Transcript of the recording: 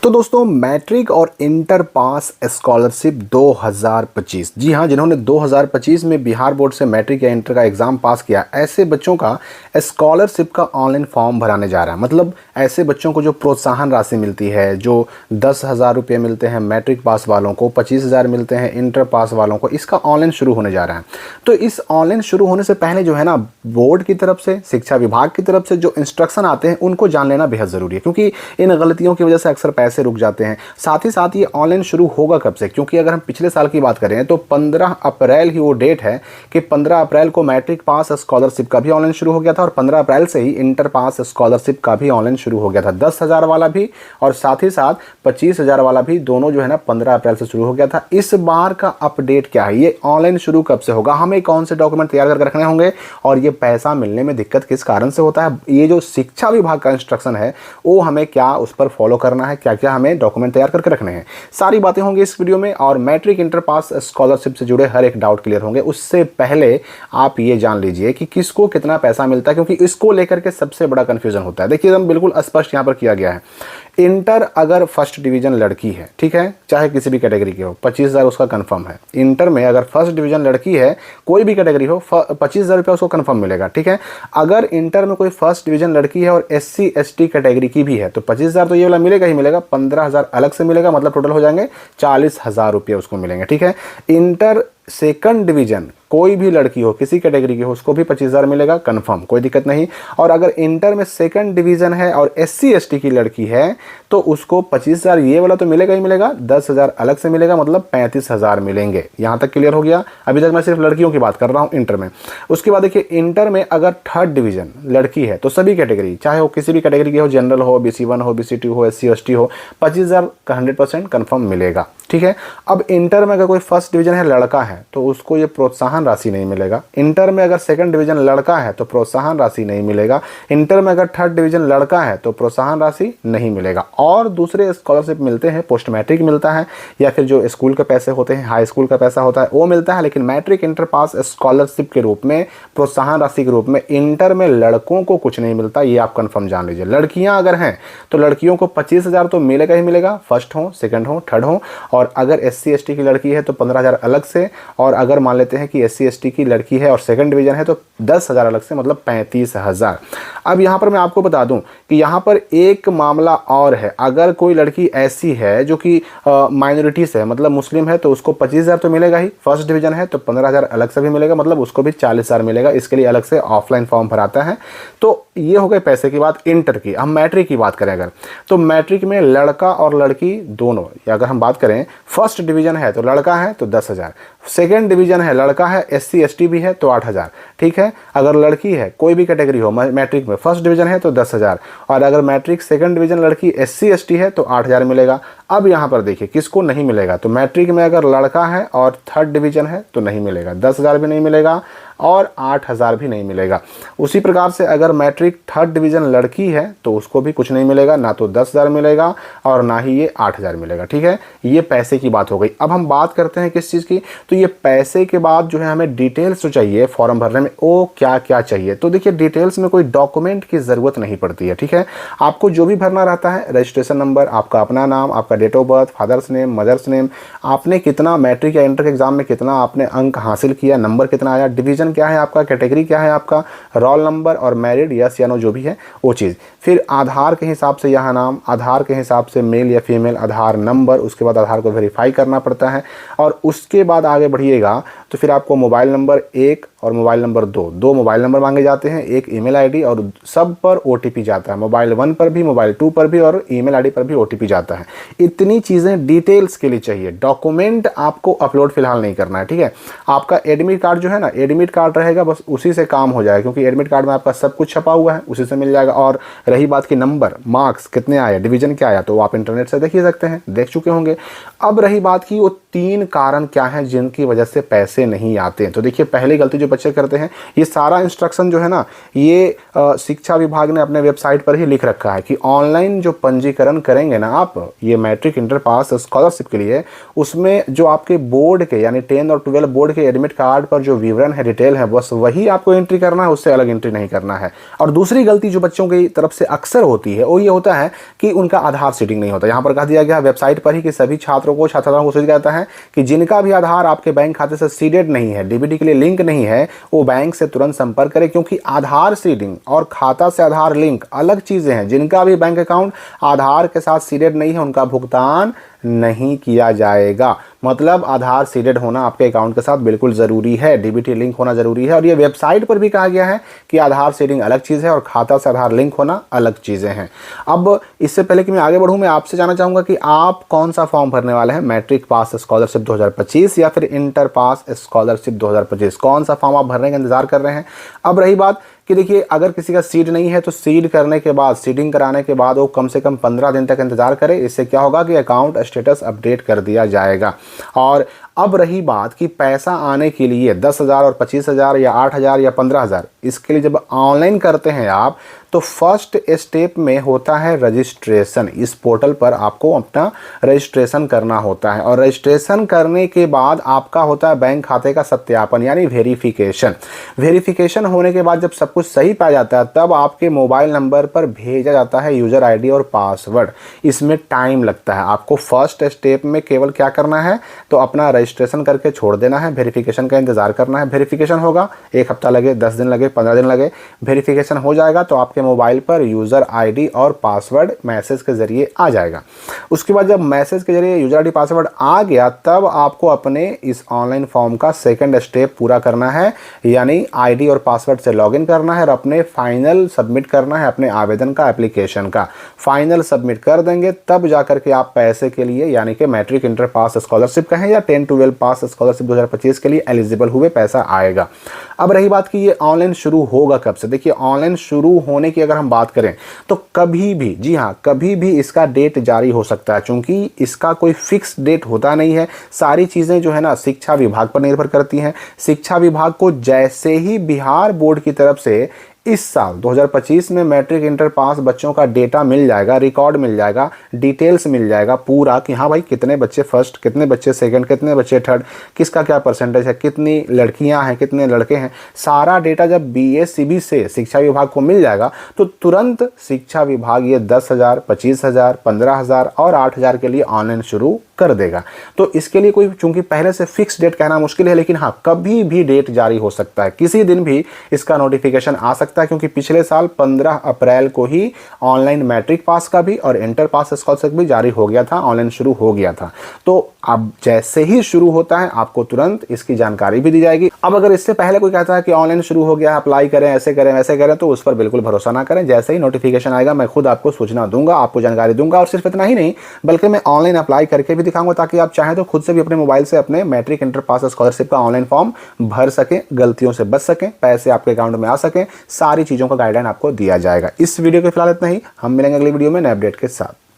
तो दोस्तों मैट्रिक और इंटर पास स्कॉलरशिप 2025, जी हाँ, जिन्होंने 2025 में बिहार बोर्ड से मैट्रिक या इंटर का एग्ज़ाम पास किया, ऐसे बच्चों का स्कॉलरशिप का ऑनलाइन फॉर्म भराने जा रहा है। मतलब ऐसे बच्चों को जो प्रोत्साहन राशि मिलती है, जो 10,000 रुपये मिलते हैं मैट्रिक पास वालों को, 25,000 मिलते हैं इंटर पास वालों को, इसका ऑनलाइन शुरू होने जा रहा है। तो इस ऑनलाइन शुरू होने से पहले जो है ना, बोर्ड की तरफ से, शिक्षा विभाग की तरफ से जो इंस्ट्रक्शन आते हैं उनको जान लेना बेहद ज़रूरी है, क्योंकि इन गलतियों की वजह से अक्सर पैसे रुक जाते हैं। साथ ही साथ ये ऑनलाइन शुरू होगा कब से, क्योंकि अगर हम पिछले साल की बात करें तो 15 अप्रैल ही वो डेट है कि 15 अप्रैल को मैट्रिक पास स्कॉलरशिप का भी ऑनलाइन शुरू हो गया था और 15 अप्रैल से ही इंटर पास स्कॉलरशिप का भी ऑनलाइन शुरू हो गया था। 10,000 वाला भी और साथ ही साथ 25,000 वाला भी, दोनों जो है ना 15 अप्रैल से शुरू हो गया था। इस बार का अपडेट क्या है, ये ऑनलाइन शुरू कब से होगा, हमें कौन से डॉक्यूमेंट तैयार करके रखने होंगे और ये पैसा मिलने में दिक्कत किस कारण से होता है, ये जो शिक्षा विभाग का इंस्ट्रक्शन है वो हमें क्या उस पर फॉलो करना है, क्या क्या हमें डॉक्यूमेंट तैयार करके रखने हैं, सारी बातें होंगी इस वीडियो में। और मैट्रिक इंटर पास स्कॉलरशिप से जुड़े हर एक डाउट क्लियर होंगे। उससे पहले आप ये जान लीजिए कि किसको कितना पैसा मिलता है, क्योंकि इसको लेकर के सबसे बड़ा कंफ्यूजन होता है। देखिए एकदम बिल्कुल स्पष्ट यहाँ पर किया गया है। इंटर अगर फर्स्ट डिवीजन लड़की है, ठीक है, चाहे किसी भी कैटेगरी की हो, 25,000 उसका कंफर्म है। इंटर में अगर फर्स्ट डिवीजन लड़की है, कोई भी कैटेगरी हो, 25,000 रुपया उसको कंफर्म मिलेगा, ठीक है। अगर इंटर में कोई फर्स्ट डिवीजन लड़की है और SC ST कैटेगरी की भी है तो 25,000 तो ये वाला मिलेगा ही मिलेगा, 15,000 अलग से मिलेगा, मतलब टोटल हो जाएंगे 40,000 रुपये उसको मिलेंगे, ठीक है। इंटर सेकंड डिवीजन कोई भी लड़की हो, किसी कैटेगरी की हो, उसको भी 25,000 मिलेगा कंफर्म, कोई दिक्कत नहीं। और अगर इंटर में सेकंड डिवीजन है और SC ST की लड़की है तो उसको 25,000 ये वाला तो मिलेगा ही मिलेगा, 10,000 अलग से मिलेगा, मतलब 35,000 मिलेंगे। यहाँ तक क्लियर हो गया। अभी तक मैं सिर्फ लड़कियों की बात कर रहा हूँ इंटर में। उसके बाद देखिए, इंटर में अगर थर्ड डिवीजन लड़की है तो सभी कैटेगरी, चाहे वो किसी भी कैटेगरी की हो, जनरल हो, BC1 हो, BC2 हो, SC ST हो, 25,000 का 100% कंफर्म मिलेगा, ठीक है। अब इंटर में अगर कोई फर्स्ट डिवीजन है, लड़का है, तो उसको ये प्रोत्साहन राशि नहीं मिलेगा। इंटर में अगर सेकंड डिवीजन लड़का है तो प्रोत्साहन राशि नहीं मिलेगा। इंटर में अगर थर्ड डिवीजन लड़का है तो प्रोत्साहन राशि नहीं मिलेगा। और दूसरे स्कॉलरशिप मिलते हैं, पोस्ट मैट्रिक मिलता है, या फिर जो स्कूल के पैसे होते हैं, हाई स्कूल का पैसा होता है वो मिलता है। लेकिन मैट्रिक इंटर पास स्कॉलरशिप के रूप में, प्रोत्साहन राशि के रूप में इंटर में लड़कों को कुछ नहीं मिलता, ये आप कंफर्म जान लीजिए। लड़कियां अगर हैं तो लड़कियों को 25,000 तो मिलेगा ही मिलेगा, फर्स्ट हो, सेकंड हो, थर्ड हो। और अगर SC ST की लड़की है तो 15,000 अलग से, और अगर मान लेते हैं कि SC ST की लड़की है और सेकंड डिवीजन है तो 10,000 अलग से, मतलब 35,000। अब यहाँ पर मैं आपको बता दूं कि यहाँ पर एक मामला और है। अगर कोई लड़की ऐसी है जो कि माइनॉरिटी से है, मतलब मुस्लिम है, तो उसको 25,000 तो मिलेगा ही, फर्स्ट डिवीजन है तो 15,000 अलग से भी मिलेगा, मतलब उसको भी 40,000 मिलेगा। इसके लिए अलग से ऑफलाइन फॉर्म भराता है। तो ये हो गए पैसे की बात इंटर की। हम मैट्रिक की बात करें अगर, तो मैट्रिक में लड़का और लड़की दोनों, या अगर हम बात करें फर्स्ट डिवीजन है तो लड़का है तो 10,000, सेकेंड डिवीजन है लड़का है, SC ST भी है तो 8,000, ठीक है। अगर लड़की है, कोई भी कैटेगरी हो, मैट्रिक में फर्स्ट डिवीजन है तो 10,000, और अगर मैट्रिक सेकंड डिवीजन लड़की SC ST है तो 8,000 मिलेगा। अब यहाँ पर देखिए किसको नहीं मिलेगा, तो मैट्रिक में अगर लड़का है और थर्ड डिवीजन है तो नहीं मिलेगा, 10,000 भी नहीं मिलेगा और 8,000 भी नहीं मिलेगा। उसी प्रकार से अगर मैट्रिक थर्ड डिवीजन लड़की है तो उसको भी कुछ नहीं मिलेगा, ना तो 10,000 मिलेगा और ना ही ये 8,000 मिलेगा, ठीक है। ये पैसे की बात हो गई। अब हम बात करते हैं किस चीज़ की, तो ये पैसे के बाद जो है हमें डिटेल्स जो चाहिए फॉर्म भरने में, वो क्या क्या चाहिए। तो देखिए डिटेल्स में कोई डॉक्यूमेंट की ज़रूरत नहीं पड़ती है, ठीक है। आपको जो भी भरना रहता है, रजिस्ट्रेशन नंबर, आपका अपना नाम, आपका date of birth, father's name, mother's name, आपने कितना मैट्रिक या इंटर के एग्जाम में कितना आपने अंक हासिल किया, नंबर कितना आया, डिवीजन क्या है आपका, कैटेगरी क्या है आपका, रोल नंबर और मैरिड यस या नो जो भी है वो चीज़। फिर आधार के हिसाब से यहाँ नाम, आधार के हिसाब से मेल या फीमेल, आधार नंबर, उसके बाद आधार को वेरीफाई करना पड़ता है। और उसके बाद आगे बढ़िएगा तो फिर आपको मोबाइल नंबर 1 और मोबाइल नंबर 2 मोबाइल नंबर मांगे जाते हैं, एक ईमेल आईडी, और सब पर OTP जाता है, मोबाइल 1 पर भी, मोबाइल 2 पर भी और ईमेल आईडी पर भी OTP जाता है। इतनी चीज़ें डिटेल्स के लिए चाहिए। डॉक्यूमेंट आपको अपलोड फिलहाल नहीं करना है, ठीक है। आपका एडमिट कार्ड जो है ना, एडमिट कार्ड रहेगा, बस उसी से काम हो जाएगा, क्योंकि एडमिट कार्ड में आपका सब कुछ छपा हुआ है, उसी से मिल जाएगा। और रही बात की नंबर, मार्क्स कितने आए, डिवीजन क्या आया, तो आप इंटरनेट से देख ही सकते हैं, देख चुके होंगे। अब रही बात की वो 3 कारण क्या हैं जिनकी वजह से पैसे नहीं आते हैं। तो देखिए पहली गलती जो बच्चे करते हैं, ये सारा इंस्ट्रक्शन जो है ना, ये शिक्षा विभाग ने अपने वेबसाइट पर ही लिख रखा है कि ऑनलाइन जो पंजीकरण करेंगे ना आप ये मैट्रिक इंटर पास स्कॉलरशिप के लिए, उसमें जो आपके बोर्ड के यानी 10 और 12 बोर्ड के एडमिट कार्ड पर जो विवरण है, डिटेल है, बस वही आपको एंट्री करना है, उससे अलग एंट्री नहीं करना है। और दूसरी गलती जो बच्चों की तरफ से अक्सर होती है वो ये होता है कि उनका आधार सीडिंग नहीं होता। यहाँ पर कह दिया गया वेबसाइट पर ही कि सभी छात्रों को, छात्राओं को सूचित करता है कि जिनका भी आधार आपके बैंक खाते से सीडेड नहीं है, डीबीटी के लिए लिंक नहीं है, वो बैंक से तुरंत संपर्क करें, क्योंकि आधार सीडिंग और खाता से आधार लिंक अलग चीजें हैं। जिनका भी बैंक अकाउंट आधार के साथ सीडेड नहीं है उनका भुगतान नहीं किया जाएगा। मतलब आधार सीडेड होना आपके अकाउंट के साथ बिल्कुल ज़रूरी है, डीबीटी लिंक होना ज़रूरी है। और ये वेबसाइट पर भी कहा गया है कि आधार सीडिंग अलग चीज़ है और खाता से आधार लिंक होना अलग चीज़ें हैं। अब इससे पहले कि मैं आगे बढ़ूँ, मैं आपसे जानना चाहूँगा कि आप कौन सा फॉर्म भरने वाले हैं, मैट्रिक पास स्कॉलरशिप 2025 या फिर इंटर पास स्कॉलरशिप 2025, कौन सा फॉर्म आप भरने का इंतजार कर रहे हैं। अब रही बात कि देखिए अगर किसी का सीड नहीं है तो सीड करने के बाद, सीडिंग कराने के बाद वो कम से कम 15 दिन तक इंतजार करे। इससे क्या होगा कि अकाउंट स्टेटस अपडेट कर दिया जाएगा। और अब रही बात कि पैसा आने के लिए 10,000 और 25,000 या 8,000 या 15,000, इसके लिए जब ऑनलाइन करते हैं आप तो फर्स्ट स्टेप में होता है रजिस्ट्रेशन। इस पोर्टल पर आपको अपना रजिस्ट्रेशन करना होता है और रजिस्ट्रेशन करने के बाद आपका होता है बैंक खाते का सत्यापन यानी वेरिफिकेशन। वेरिफिकेशन होने के बाद जब सब कुछ सही पाया जाता है तब आपके मोबाइल नंबर पर भेजा जाता है यूज़र आईडी और पासवर्ड। इसमें टाइम लगता है। आपको फर्स्ट स्टेप में केवल क्या करना है तो अपना रजिस्ट्रेशन करके छोड़ देना है, वेरिफिकेशन का इंतजार करना है। वेरिफिकेशन होगा, 1 हफ्ता लगे, 10 दिन लगे, 15 दिन लगे, वेरिफिकेशन हो जाएगा तो आपके मोबाइल पर यूज़र आईडी और पासवर्ड मैसेज के ज़रिए आ जाएगा। उसके बाद जब मैसेज के ज़रिए यूज़र आईडी पासवर्ड आ गया तब आपको अपने इस ऑनलाइन फॉर्म का सेकंड स्टेप पूरा करना है, यानी आईडी और पासवर्ड से लॉगिन करना है और अपने फाइनल सबमिट करना है अपने आवेदन का, एप्लीकेशन का। फाइनल सबमिट कर देंगे तब जाकर के आप पैसे के लिए यानी कि मैट्रिक इंटर पास स्कॉलरशिप कहें या 10-12 पास स्कॉलरशिप 2025 के लिए एलिजिबल हुए पैसा आएगा। अब रही बात कि ये ऑनलाइन शुरू होगा कब से। देखिए ऑनलाइन शुरू होने की अगर हम बात करें तो कभी भी, जी हाँ, कभी भी इसका डेट जारी हो सकता है, क्योंकि इसका कोई फिक्स डेट होता नहीं है। सारी चीज़ें जो है ना शिक्षा विभाग पर निर्भर करती हैं। शिक्षा विभाग को जैसे ही बिहार बोर्ड की तरफ से इस साल 2025 में मैट्रिक इंटर पास बच्चों का डेटा मिल जाएगा, रिकॉर्ड मिल जाएगा, डिटेल्स मिल जाएगा पूरा कि हाँ भाई कितने बच्चे फर्स्ट, कितने बच्चे सेकंड, कितने बच्चे थर्ड, किसका क्या परसेंटेज है, कितनी लड़कियां हैं, कितने लड़के हैं, सारा डेटा जब बीएससीबी से शिक्षा विभाग को मिल जाएगा तो तुरंत शिक्षा विभाग ये 10,000, 25,000, 15,000 और 8,000 के लिए ऑनलाइन शुरू कर देगा। तो इसके लिए कोई, चूंकि पहले से फिक्स डेट कहना मुश्किल है, लेकिन हाँ कभी भी डेट जारी हो सकता है, किसी दिन भी इसका नोटिफिकेशन आ सकता है, क्योंकि पिछले साल 15 अप्रैल को ही ऑनलाइन मैट्रिक पास का भी और इंटर पास स्कॉलरशिप भी जारी हो गया था, ऑनलाइन शुरू हो गया था। तो अब जैसे ही शुरू होता है आपको तुरंत इसकी जानकारी भी दी जाएगी। अब अगर इससे पहले कोई कहता है कि ऑनलाइन शुरू हो गया, अप्लाई करें, ऐसे करें, वैसे करें, तो उस पर बिल्कुल भरोसा ना करें। जैसे ही नोटिफिकेशन आएगा मैं खुद आपको सूचना दूंगा, आपको जानकारी दूंगा। और सिर्फ इतना ही नहीं बल्कि मैं ऑनलाइन अप्लाई करके भी दिखाऊंगा ताकि आप चाहें तो खुद से भी अपने मोबाइल से अपने मैट्रिक इंटर पास स्कॉलरशिप का ऑनलाइन फॉर्म भर सकें, गलतियों से बच सकें, पैसे आपके अकाउंट में आ सकें। सारी चीज़ों का गाइडलाइन आपको दिया जाएगा। इस वीडियो के फिलहाल इतना ही, हम मिलेंगे अगली वीडियो में नए अपडेट के साथ।